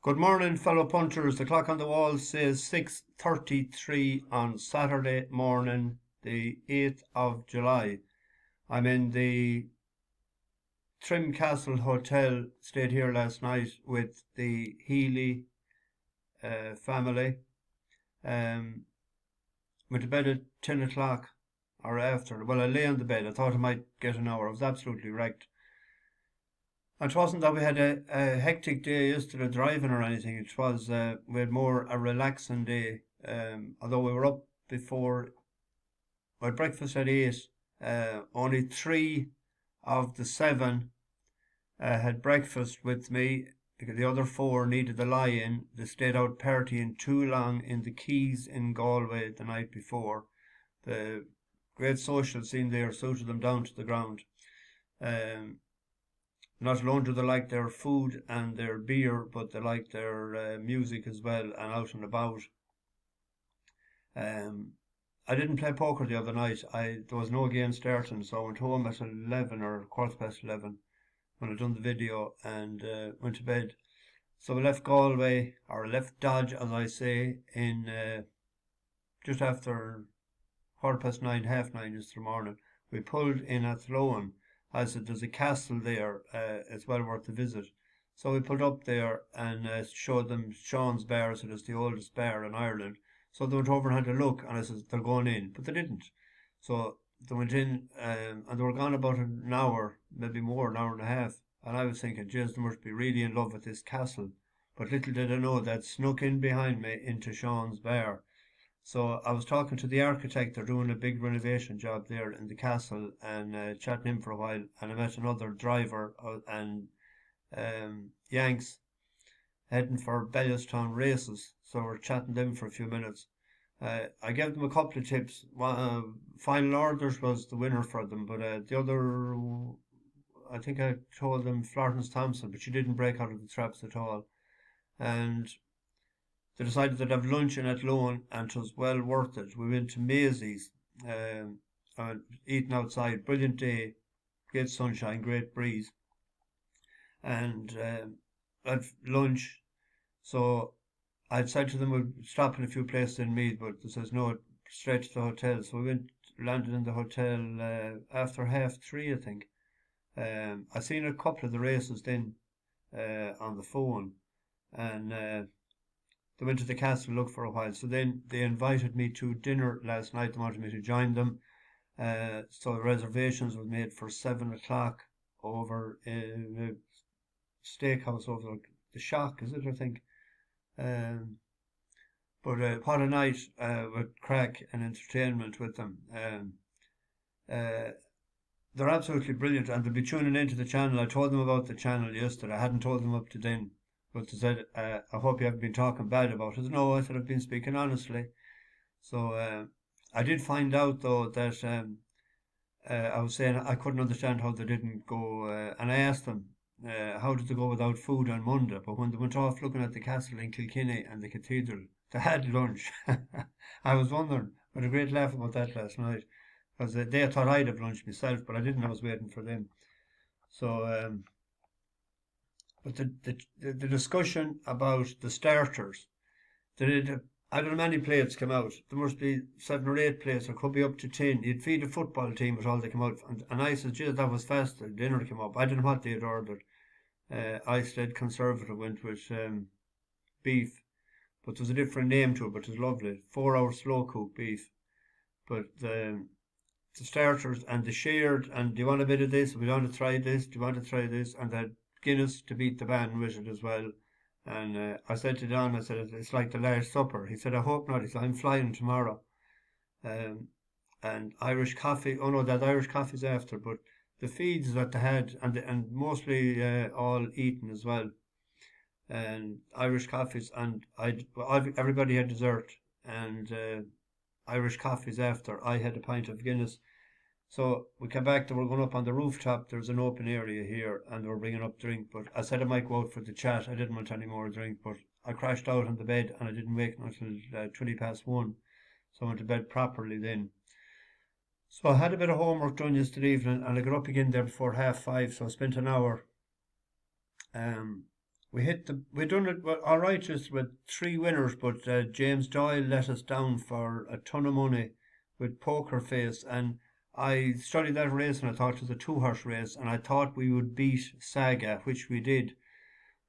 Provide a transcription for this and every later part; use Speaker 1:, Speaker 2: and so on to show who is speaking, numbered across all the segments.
Speaker 1: Good morning, fellow punters. The clock on the wall says 6:33 on Saturday morning, the 8th of July. I'm in the Trim Castle Hotel. Stayed here last night with the Healy family. Um, Went to bed at 10 o'clock or after. Well, I lay on the bed. I thought I might get an hour. I was absolutely wrecked. It wasn't that we had a hectic day yesterday driving or anything. It was we had more a relaxing day. Although we were up before, we had breakfast at 8. Only three of the seven had breakfast with me because the other four needed the lie-in. They stayed out partying too long in the Keys in Galway the night before. The great social scene there suited them down to the ground. Um, Not alone do they like their food and their beer, but they like their music as well and out and about. Um, I didn't play poker the other night. There was no game starting, so I went home at 11 or quarter past 11 when I done the video and went to bed. So we left Galway, or left Dodge, as I say, in just after quarter past 9, half 9 yesterday morning. We pulled in Athlone. I said, there's a castle there, it's well worth a visit. So we pulled up there and showed them Sean's bar, so it's the oldest bar in Ireland. So they went over and had a look, and I said, they're going in, but they didn't. So they went in, and they were gone about an hour, maybe more, an hour and a half. And I was thinking, geez, they must be really in love with this castle. But little did I know that snuck in behind me into Sean's bar. So I was talking to the architect. They're doing a big renovation job there in the castle, and chatting him for a while. And I met another driver and Yanks heading for Bellstown races. So we're chatting them for a few minutes. I gave them a couple of tips. Final orders was the winner for them, but the other, I think I told them Florence Thompson, but she didn't break out of the traps at all. And they decided they'd have lunch in Athlone, and it was well worth it. We went to Maisie's, eating outside. Brilliant day, great sunshine, great breeze, and had lunch. So I'd said to them we'd stop in a few places in Meath, but they says no, straight to the hotel. So we landed in the hotel after half three, I think. I seen a couple of the races then on the phone, and they went to the castle to look for a while. So then they invited me to dinner last night. They wanted me to join them. So the reservations were made for 7 o'clock over in a steakhouse over the Shock, is it, I think? Um, but what a night with crack and entertainment with them. Uh, they're absolutely brilliant, and they'll be tuning into the channel. I told them about the channel yesterday. I hadn't told them up to then. But they said, I hope you haven't been talking bad about it. No, I said, I've been speaking honestly. So I did find out, though, that I was saying I couldn't understand how they didn't go. And I asked them, how did they go without food on Monday? But when they went off looking at the castle in Kilkenny and the cathedral, they had lunch. I was wondering, I had a great laugh about that last night. Because they thought I'd have lunch myself, but I didn't. I was waiting for them. So, but the discussion about the starters, I don't know how many plates came out. There must be 7 or 8 plates, or could be up to 10. You'd feed a football team with all they come out. And I said, geez, that was fast. The dinner came up. I didn't know what they had ordered. I said conservative, went with beef. But there was a different name to it, but it was lovely. 4 hour slow cooked beef. But the starters and the shared, and do you want a bit of this? We want to try this? Do you want to try this? And the Guinness to beat the band with it as well. And I said to Don, I said, it's like the Last Supper. He said, I hope not. He said, I'm flying tomorrow. Um, and Irish coffee. Oh no, that Irish coffee's after. But the feeds that they had, and mostly all eaten as well. And Irish coffees, and everybody had dessert. And Irish coffees after. I had a pint of Guinness. So we came back, they were going up on the rooftop. There's an open area here, and they were bringing up drink. But I said I might go out for the chat. I didn't want any more drink, but I crashed out on the bed, and I didn't wake until 20 past 1. So I went to bed properly then. So I had a bit of homework done yesterday evening, and I got up again there before half 5. So I spent an hour um, we done it well, all right just with three winners, but James Doyle let us down for a ton of money with Poker Face, and I studied that race and I thought it was a two-horse race, and I thought we would beat Saga, which we did,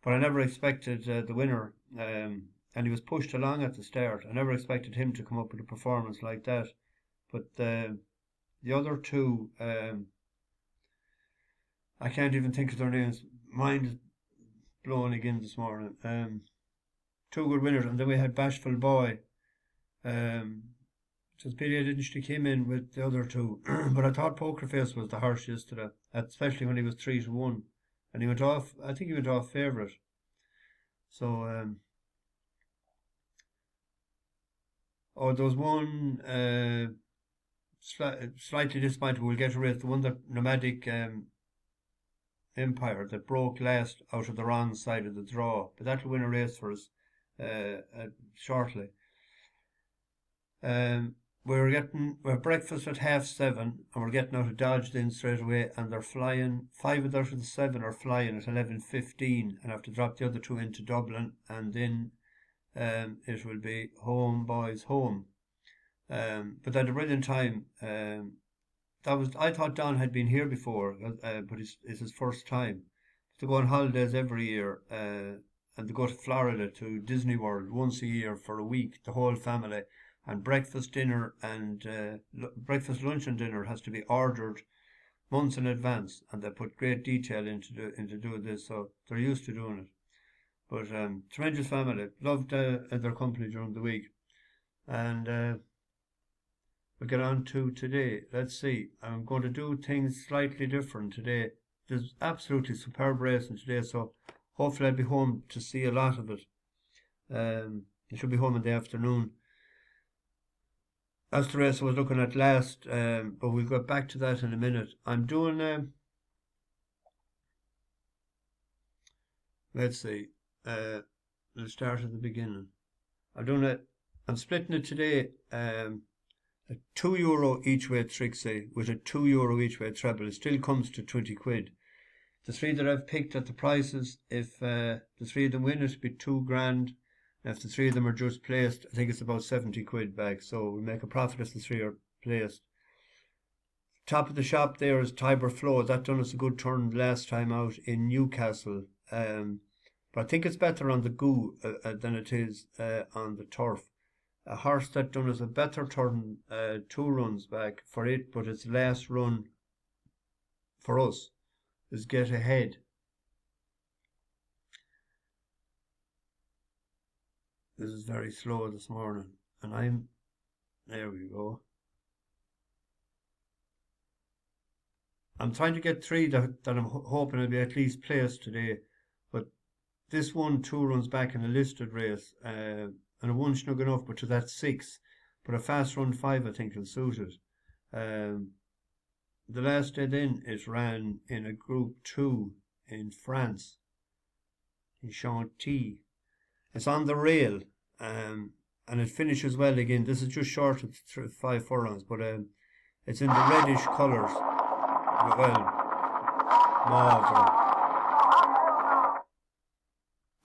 Speaker 1: but I never expected the winner, and he was pushed along at the start. I never expected him to come up with a performance like that, but the other two, I can't even think of their names. Mind is blowing again this morning. Two good winners, and then we had Bashful Boy. Just pity I didn't stick him in with the other two. But I thought Poker Face was the horse yesterday, especially when he was 3-1, and he went off. I think he went off favourite. So there was one slightly disappointed. We'll get to race the one that Nomadic Empire that broke last out of the wrong side of the draw, but that will win a race for us shortly. We're breakfast at 7:30, and we're getting out of Dodge then straight away, and they're flying. 5 of the 7 are flying at 11:15, and I have to drop the other two into Dublin, and then it will be home, boys, home. But they had a brilliant time. I thought Don had been here before, but it's his first time. They go on holidays every year, and they go to Florida to Disney World once a year for a week, the whole family. And breakfast, dinner, and breakfast, lunch, and dinner has to be ordered months in advance, and they put great detail into doing this, so they're used to doing it. But tremendous family, loved their company during the week, and we'll get on to today. Let's see. I'm going to do things slightly different today. There's absolutely superb racing today, so hopefully I'll be home to see a lot of it. I should be home in the afternoon. That's the race I was looking at last, but we'll go back to that in a minute. I'm doing, let's see, let's start at the beginning. I'm splitting it today, a €2 each way Trixie with a €2 each way Treble. It still comes to 20 quid. The three that I've picked at the prices, if the three of them win, it'll be £2,000. If the three of them are just placed, I think it's about 70 quid back. So we make a profit if the three are placed. Top of the shop there is Tiber Flow. That done us a good turn last time out in Newcastle. But I think it's better on the goo than it is on the turf. A horse that done us a better turn 2 runs back for it, but its last run for us is Get Ahead. This is very slow this morning, and there we go. I'm trying to get 3 that I'm hoping will be at least placed today, but this one 2 runs back in a listed race, and a 1 snug enough, but to that 6, but a fast run 5 I think will suit it. The last day then it ran in a Group 2 in France, in Chantilly. It's on the rail, and it finishes well again. This is just short of 5 furlongs, but it's in the reddish colours. Well, mauve.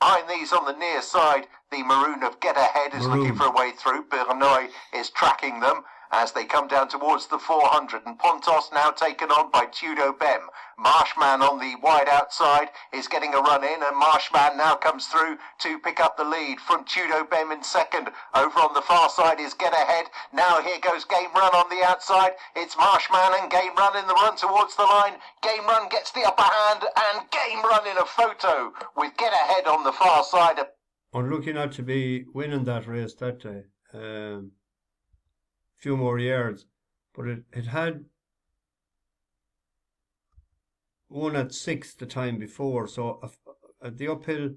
Speaker 2: Behind these on the near side, the maroon of Get Ahead is looking for a way through. Bernouille is tracking them as they come down towards the 400, and Pontos now taken on by Tudo Bem. Marshman on the wide outside is getting a run in, and Marshman now comes through to pick up the lead from Tudo Bem in second. Over on the far side is Get Ahead. Now here goes Game Run on the outside. It's Marshman and Game Run in the run towards the line. Game Run gets the upper hand, and Game Run in a photo with Get Ahead on the far side.
Speaker 1: Unlucky not to be winning that race that day. Few more yards, but it had one at 6 the time before, so the uphill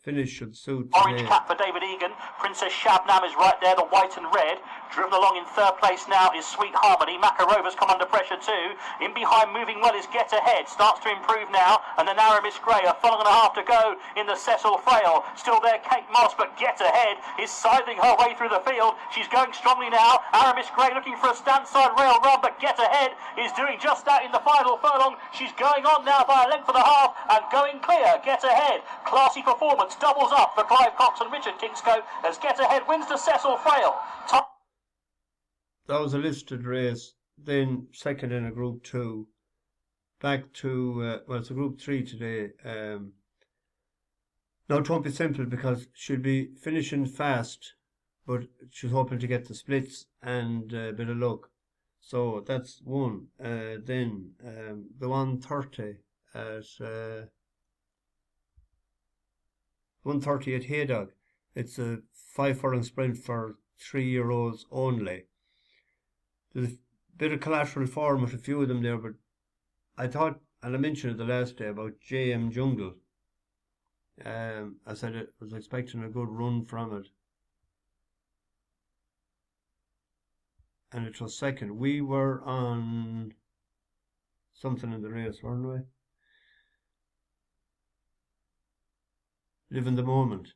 Speaker 1: finish should suit
Speaker 3: Orange
Speaker 1: today.
Speaker 3: cap for David Egan. Princess Shabnam is right there, the white and red. Driven along in third place now is Sweet Harmony. Makarova's come under pressure too. In behind, moving well, is Get Ahead. Starts to improve now. And then Aramis Gray, a furlong and a half to go in the Cecil Frail. Still there, Kate Moss, but Get Ahead is scything her way through the field. She's going strongly now. Aramis Gray looking for a stand-side rail run, but Get Ahead is doing just that in the final furlong. She's going on now by a length and a half and going clear. Get Ahead. Classy performance, doubles up for Clive Cox and Richard Kingscote as Get Ahead wins the Cecil Frail.
Speaker 1: That was a listed race. Then second in a Group 2. Back to, well, it's a Group 3 today. Now it won't be simple because she'll be finishing fast, but she's hoping to get the splits and a bit of luck. So that's one. Then the 130 at 130 at Haydock. It's a 5 furlong sprint for 3-year-olds only. There's a bit of collateral form with a few of them there, but I thought, and I mentioned it the last day about JM Jungle. I said I was expecting a good run from it, and it was second. We were on something in the race, weren't we? Live in the moment.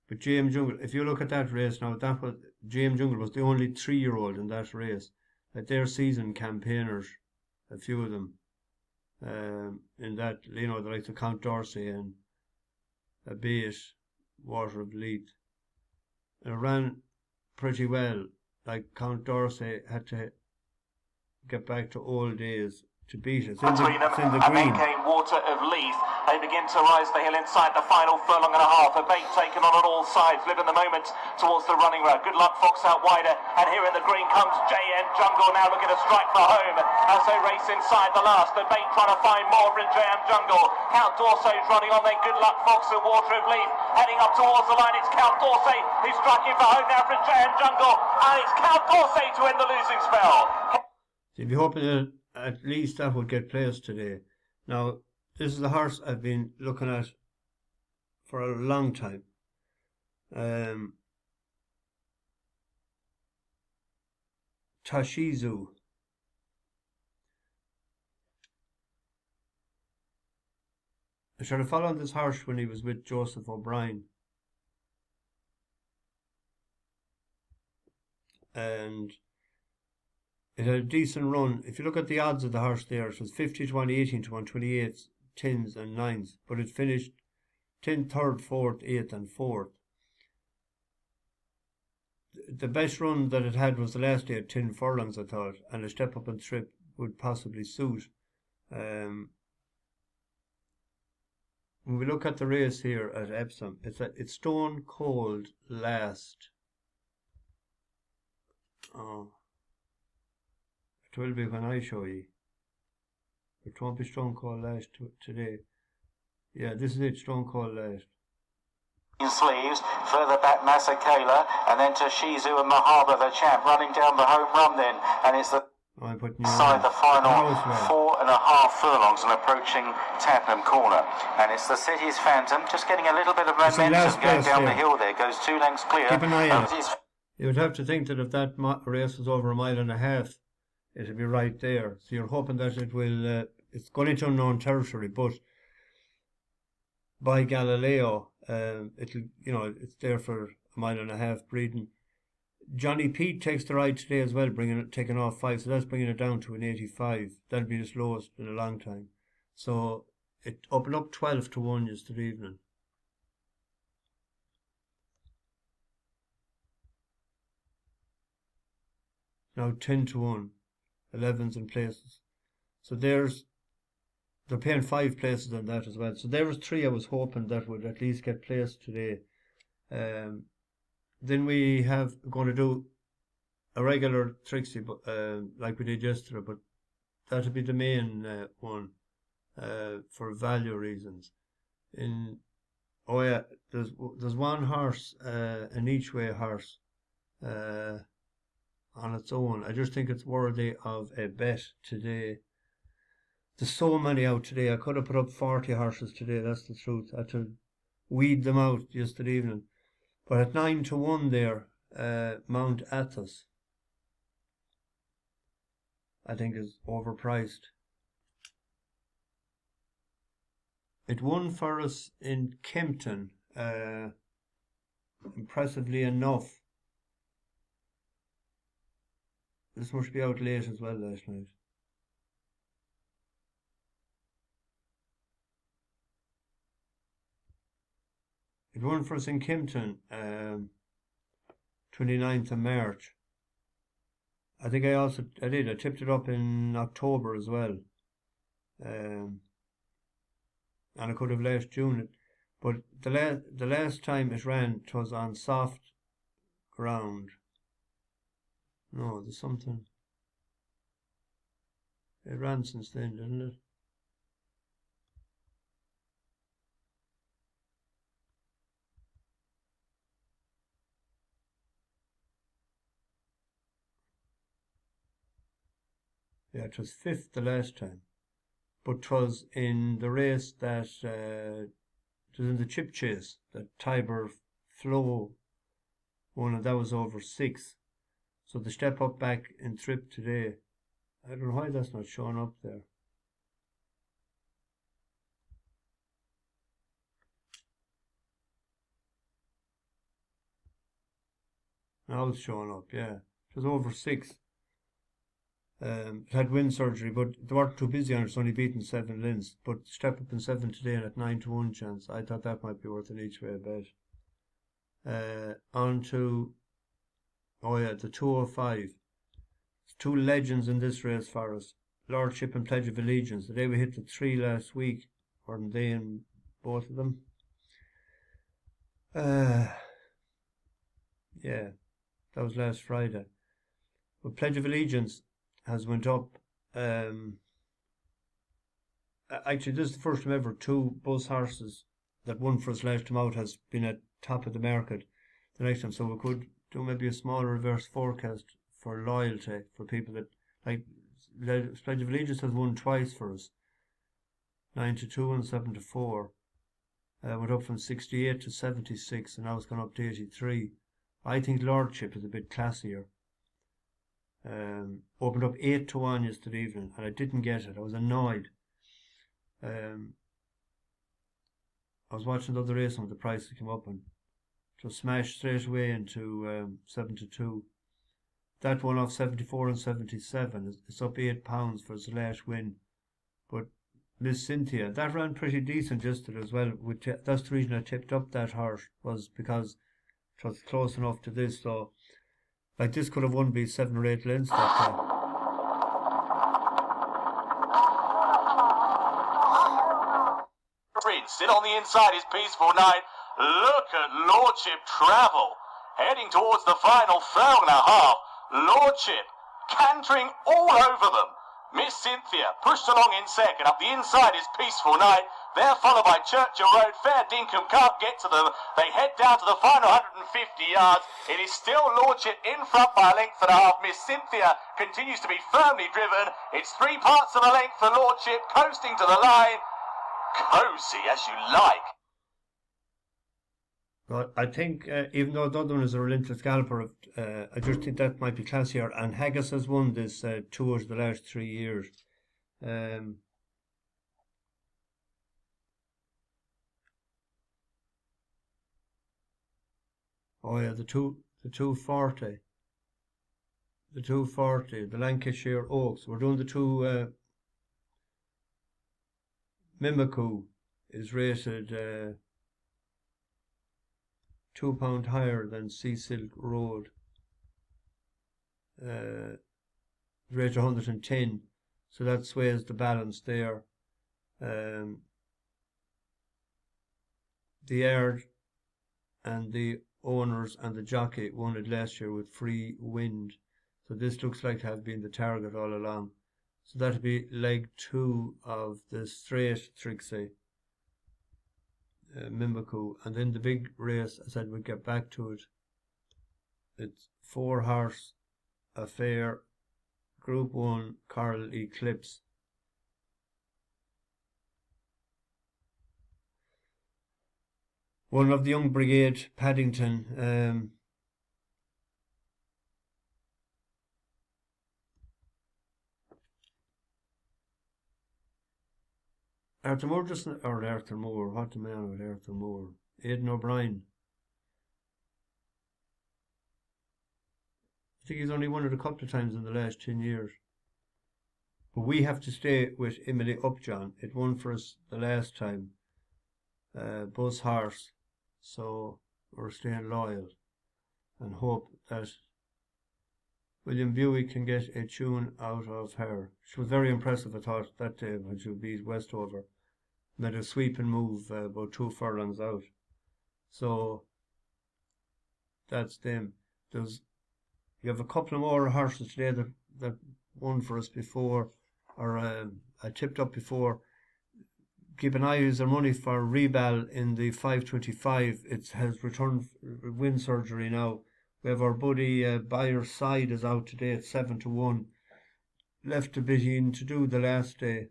Speaker 1: But JM Jungle, if you look at that race now, that was JM Jungle was the only 3-year-old in that race. Like their seasoned campaigners, a few of them, in that, you know, the likes of Count Dorsey and a bit Water of Leith. It ran pretty well. Like Count Dorsey had to get back to old days to beat it. It's in the green.
Speaker 3: And then came Water of Leith. They begin to rise the hill inside the final furlong and a half. A bait taken on all sides. Live in the moment towards the running road. Good luck, Fox out wider. And here in the green comes JM Jungle now looking to strike for home as they race inside the last. The bait trying to find more from JM Jungle. Count Dorsey's running on then. Good luck, Fox and Water of Leith heading up towards the line. It's Count Dorsey who's striking for home now from JM Jungle. And it's Count Dorsey to end the losing spell.
Speaker 1: So you'd be hoping that at least that would get placed today. Now, this is a horse I've been looking at for a long time. Toshizou. I should have followed this horse when he was with Joseph O'Brien. And it had a decent run. If you look at the odds of the horse there, it was 50 to 1, 18 to 1, 28, 10s and 9s. But it finished 10th, 3rd, 4th, 8th and 4th. The best run that it had was the last day at 10 furlongs, I thought. And a step up and trip would possibly suit. When we look at the race here at Epsom, it's stone cold last. Oh. It will be when I show you. It won't be stone cold last today. Yeah, this is it, stone cold last.
Speaker 3: In sleeves, further back Masakela, and then Toshizou and Mahaba, the champ, running down the home run then, and it's the side the final 4.5 furlongs and approaching Tattenham Corner, and it's the City's Phantom just getting a little bit of momentum going down the hill there, goes 2 lengths clear.
Speaker 1: Keep an eye on it. You would have to think that if that race was over 1.5 miles, it would be right there. So you're hoping that it will, it's going into unknown territory, but by Galileo, it'll, you know, it's there for 1.5 miles breeding. Johnny Pete takes the ride today as well, taking off 5, so that's bringing it down to an 85. That'll be the slowest in a long time. So it opened up 12 to 1 yesterday evening. Now 10 to 1, 11s in places. So they're paying 5 places on that as well. So there was 3 I was hoping that would at least get placed today. Then we have going to do a regular Trixie, like we did yesterday, but that'll be the main one for value reasons. There's one horse, an each way horse, on its own. I just think it's worthy of a bet today. There's so many out today. I could have put up 40 horses today, that's the truth. I had to weed them out yesterday evening. But at 9-1 there, Mount Athos, I think, is overpriced. It won for us in Kempton, impressively enough. This must be out late as well last night. It won for us in Kempton, 29th of March. I think I tipped it up in October as well. And I could have last June it. But the last time it ran, it was on soft ground. No, there's something. It ran since then, didn't it? Yeah, it was 5th the last time. But 'twas in the race that, it was in the chip chase, that Tiber Flow won, and that was over 6. So the step up back in trip today, I don't know why that's not showing up there. Now it's showing up, yeah. It was over 6. It had wind surgery, but they weren't too busy on it. It's only beaten 7 lengths. But step up in 7 today and at 9-1 chance. I thought that might be worth an each way bet. On to, the 205. There's 2 legends in this race for us. Lordship and Pledge of Allegiance. The day we hit the 3 last week, weren't they in both of them? Yeah, that was last Friday. But Pledge of Allegiance has went up. Actually, this is the first time ever 2 bus horses that won for us last time out has been at top of the market the next time. So we could do maybe a small reverse forecast for loyalty for people that like. Pledge of Allegiance has won twice for us. 9-2 and 7-4. Went up from 68 to 76, and now it's gone up to 83. I think Lordship is a bit classier. Opened up 8-1 yesterday evening, and I didn't get it. I was annoyed. I was watching the other race and the price that came up, and just smashed straight away into 7-2. That one off 74 and 77. It's up £8 for its last win. But Miss Cynthia, that ran pretty decent yesterday as well. That's the reason I tipped up that horse, was because it was close enough to this. So, like, this could have won by 7 or 8 lengths that time.
Speaker 3: Sit on the inside is Peaceful Night. Look at Lordship Travel. Heading towards the final furlong and a half. Lordship cantering all over them. Miss Cynthia pushed along in second. Up the inside is Peaceful Night. They're followed by Churchill Road. Fair Dinkum can't get to them. They head down to the final 150 yards. It is still Lordship in front by a length and a half. Miss Cynthia continues to be firmly driven. It's 3 parts of a length for Lordship, coasting to the line. Cozy as you like.
Speaker 1: But I think, even though the other one is a relentless galloper, I just think that might be classier. And Haggis has won this tour the last 3 years. The 240. The 240, the Lancashire Oaks. We're doing the 2 Mimikyu is rated £2 higher than Sea Silk Road. Rated 110, so that sways the balance there. The Yard and the owners and the jockey won it last year with free wind, so this looks like to have been the target all along. So that'll be leg 2 of the straight Trixie, Mimikyu, and then the big race. I said we'd get back to it. It's 4 horse affair, Group 1, Coral Eclipse. one of the young brigade, Paddington. Arthur Moore what the man with Arthur Moore? Aidan O'Brien. I think he's only won it a couple of times in the last 10 years. But we have to stay with Emily Upjohn. It won for us the last time. Buzz Horse. So we're staying loyal and hope that William Buick can get a tune out of her. She was very impressive, I thought, that day when she beat Westover. Made a sweep and move about 2 furlongs out. So that's them. You have a couple of more horses today that won for us before, or I tipped up before. Keep an eye on their money for Rebel in the 525. It has returned wind surgery now. We have our buddy Buyer Side is out today at 7-1. Left a bit in to do the last day.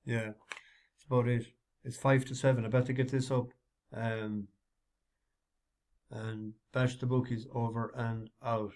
Speaker 1: Yeah, that's about it. It's 5-7. I better get this up. And bash the bookies over and out.